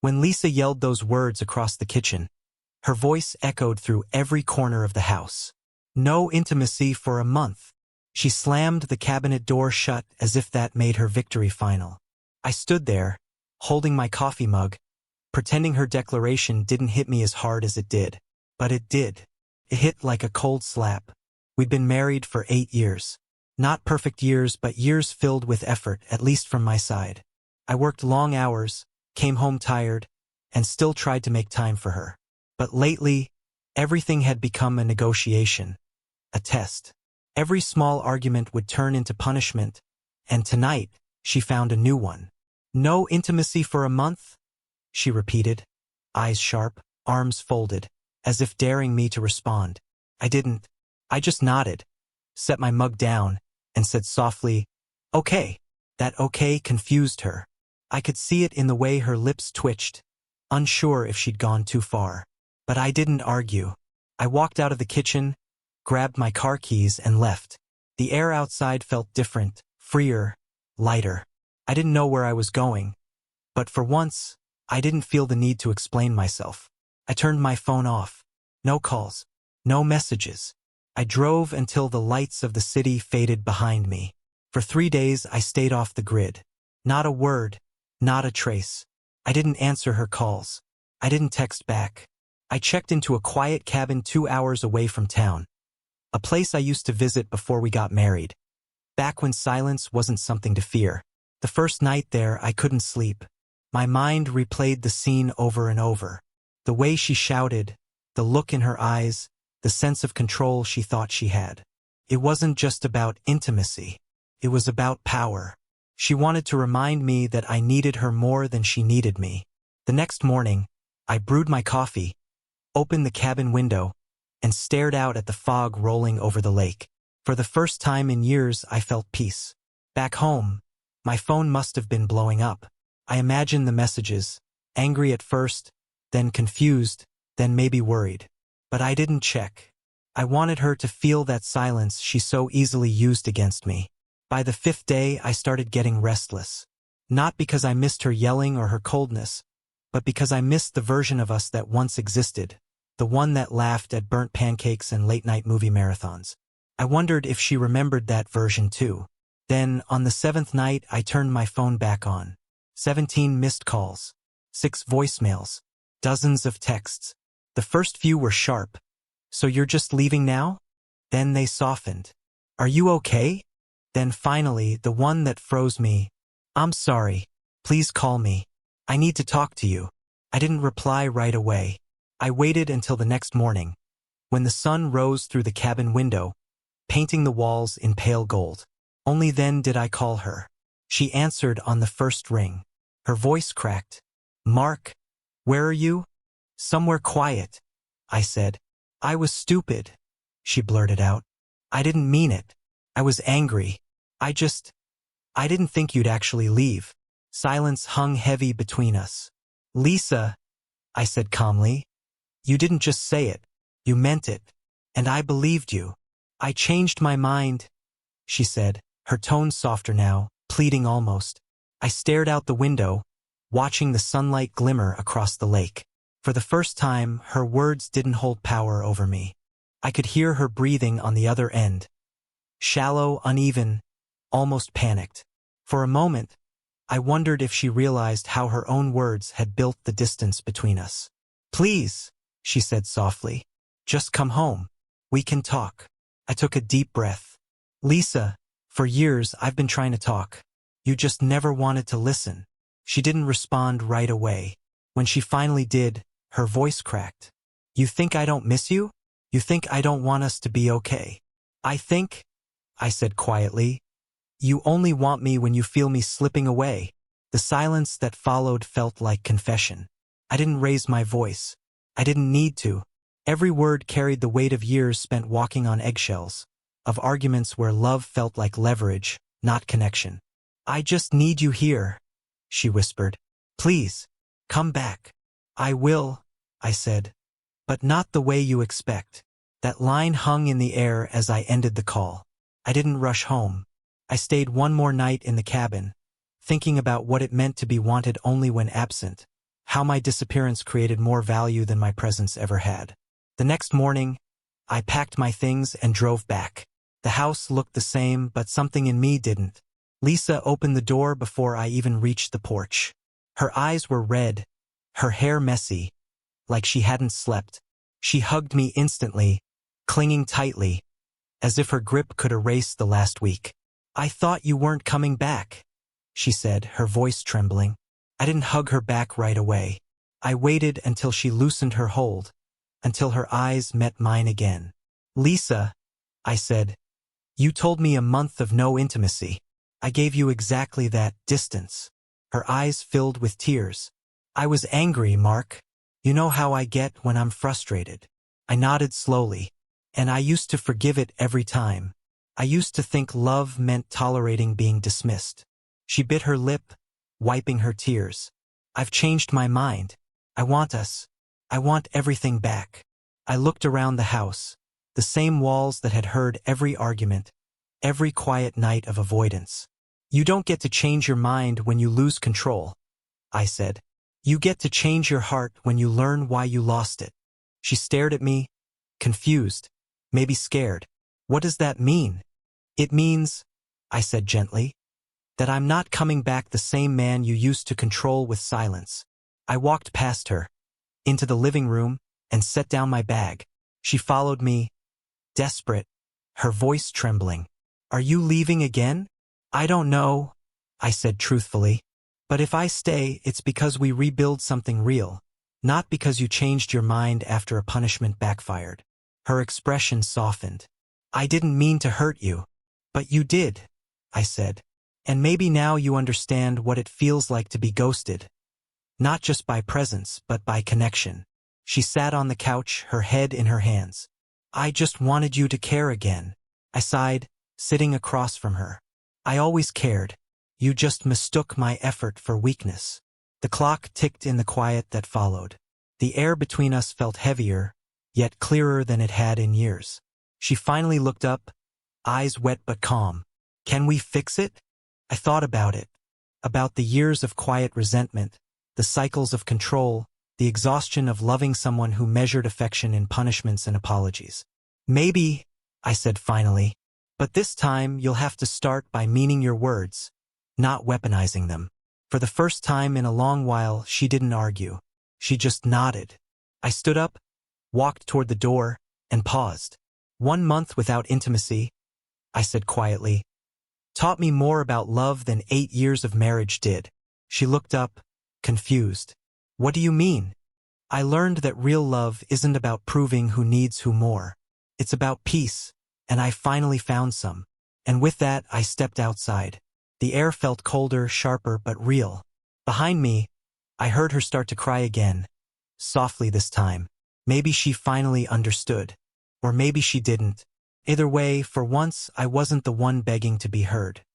When Lisa yelled those words across the kitchen, her voice echoed through every corner of the house. No intimacy for a month. She slammed the cabinet door shut as if that made her victory final. I stood there, holding my coffee mug, pretending her declaration didn't hit me as hard as it did. But it did. It hit like a cold slap. We'd been married for 8 years. Not perfect years, but years filled with effort, at least from my side. I worked long hours, came home tired, and still tried to make time for her. But lately, everything had become a negotiation, a test. Every small argument would turn into punishment, and tonight, she found a new one. No intimacy for a month? She repeated, eyes sharp, arms folded, as if daring me to respond. I didn't. I just nodded, set my mug down, and said softly, "Okay." That okay confused her. I could see it in the way her lips twitched, unsure if she'd gone too far. But I didn't argue. I walked out of the kitchen, grabbed my car keys, and left. The air outside felt different, freer, lighter. I didn't know where I was going, but for once, I didn't feel the need to explain myself. I turned my phone off. No calls, no messages. I drove until the lights of the city faded behind me. For 3 days, I stayed off the grid. Not a word, not a trace. I didn't answer her calls. I didn't text back. I checked into a quiet cabin 2 hours away from town, a place I used to visit before we got married, back when silence wasn't something to fear. The first night there, I couldn't sleep. My mind replayed the scene over and over. The way she shouted, the look in her eyes, the sense of control she thought she had. It wasn't just about intimacy. It was about power. She wanted to remind me that I needed her more than she needed me. The next morning, I brewed my coffee, opened the cabin window, and stared out at the fog rolling over the lake. For the first time in years, I felt peace. Back home, my phone must have been blowing up. I imagined the messages, angry at first, then confused, then maybe worried. But I didn't check. I wanted her to feel that silence she so easily used against me. By the 5th day, I started getting restless. Not because I missed her yelling or her coldness, but because I missed the version of us that once existed, the one that laughed at burnt pancakes and late-night movie marathons. I wondered if she remembered that version too. Then, on the 7th night, I turned my phone back on. 17 missed calls, 6 voicemails, dozens of texts. The first few were sharp. "So you're just leaving now?" Then they softened. "Are you okay?" Then finally, the one that froze me. "I'm sorry. Please call me. I need to talk to you." I didn't reply right away. I waited until the next morning, when the sun rose through the cabin window, painting the walls in pale gold. Only then did I call her. She answered on the first ring. Her voice cracked. "Mark, where are you?" "Somewhere quiet," I said. "I was stupid," she blurted out. "I didn't mean it. I was angry. I didn't think you'd actually leave." Silence hung heavy between us. "Lisa," I said calmly, "you didn't just say it. You meant it. And I believed you." "I changed my mind," she said, her tone softer now, pleading almost. I stared out the window, watching the sunlight glimmer across the lake. For the first time, her words didn't hold power over me. I could hear her breathing on the other end. Shallow, uneven, almost panicked. For a moment, I wondered if she realized how her own words had built the distance between us. "Please," she said softly, "just come home. We can talk." I took a deep breath. "Lisa, for years I've been trying to talk. You just never wanted to listen." She didn't respond right away. When she finally did, her voice cracked. "You think I don't miss you? You think I don't want us to be okay?" "I think," I said quietly, "you only want me when you feel me slipping away." The silence that followed felt like confession. I didn't raise my voice. I didn't need to. Every word carried the weight of years spent walking on eggshells, of arguments where love felt like leverage, not connection. "I just need you here," she whispered. "Please, come back." "I will," I said, "but not the way you expect." That line hung in the air as I ended the call. I didn't rush home. I stayed one more night in the cabin, thinking about what it meant to be wanted only when absent, how my disappearance created more value than my presence ever had. The next morning, I packed my things and drove back. The house looked the same, but something in me didn't. Lisa opened the door before I even reached the porch. Her eyes were red, her hair messy, like she hadn't slept. She hugged me instantly, clinging tightly, as if her grip could erase the last week. "I thought you weren't coming back," she said, her voice trembling. I didn't hug her back right away. I waited until she loosened her hold, until her eyes met mine again. "Lisa," I said, "you told me a month of no intimacy. I gave you exactly that, distance." Her eyes filled with tears. "I was angry, Mark. You know how I get when I'm frustrated." I nodded slowly. "And I used to forgive it every time. I used to think love meant tolerating being dismissed." She bit her lip, wiping her tears. "I've changed my mind. I want us. I want everything back." I looked around the house, the same walls that had heard every argument, every quiet night of avoidance. "You don't get to change your mind when you lose control," I said. "You get to change your heart when you learn why you lost it." She stared at me, confused, maybe scared. "What does that mean?" "It means," I said gently, "that I'm not coming back the same man you used to control with silence." I walked past her, into the living room, and set down my bag. She followed me, desperate, her voice trembling. "Are you leaving again?" "I don't know," I said truthfully. "But if I stay, it's because we rebuild something real, not because you changed your mind after a punishment backfired." Her expression softened. "I didn't mean to hurt you." "But you did," I said. "And maybe now you understand what it feels like to be ghosted. Not just by presence, but by connection." She sat on the couch, her head in her hands. "I just wanted you to care again," I sighed, sitting across from her. "I always cared. You just mistook my effort for weakness." The clock ticked in the quiet that followed. The air between us felt heavier, yet clearer than it had in years. She finally looked up, eyes wet but calm. "Can we fix it?" I thought about it. About the years of quiet resentment, the cycles of control, the exhaustion of loving someone who measured affection in punishments and apologies. "Maybe," I said finally, "but this time you'll have to start by meaning your words, not weaponizing them." For the first time in a long while, she didn't argue. She just nodded. I stood up, walked toward the door, and paused. "1 month without intimacy," I said quietly, "taught me more about love than 8 years of marriage did." She looked up, confused. "What do you mean?" "I learned that real love isn't about proving who needs who more. It's about peace, and I finally found some." And with that, I stepped outside. The air felt colder, sharper, but real. Behind me, I heard her start to cry again, softly this time. Maybe she finally understood. Or maybe she didn't. Either way, for once, I wasn't the one begging to be heard.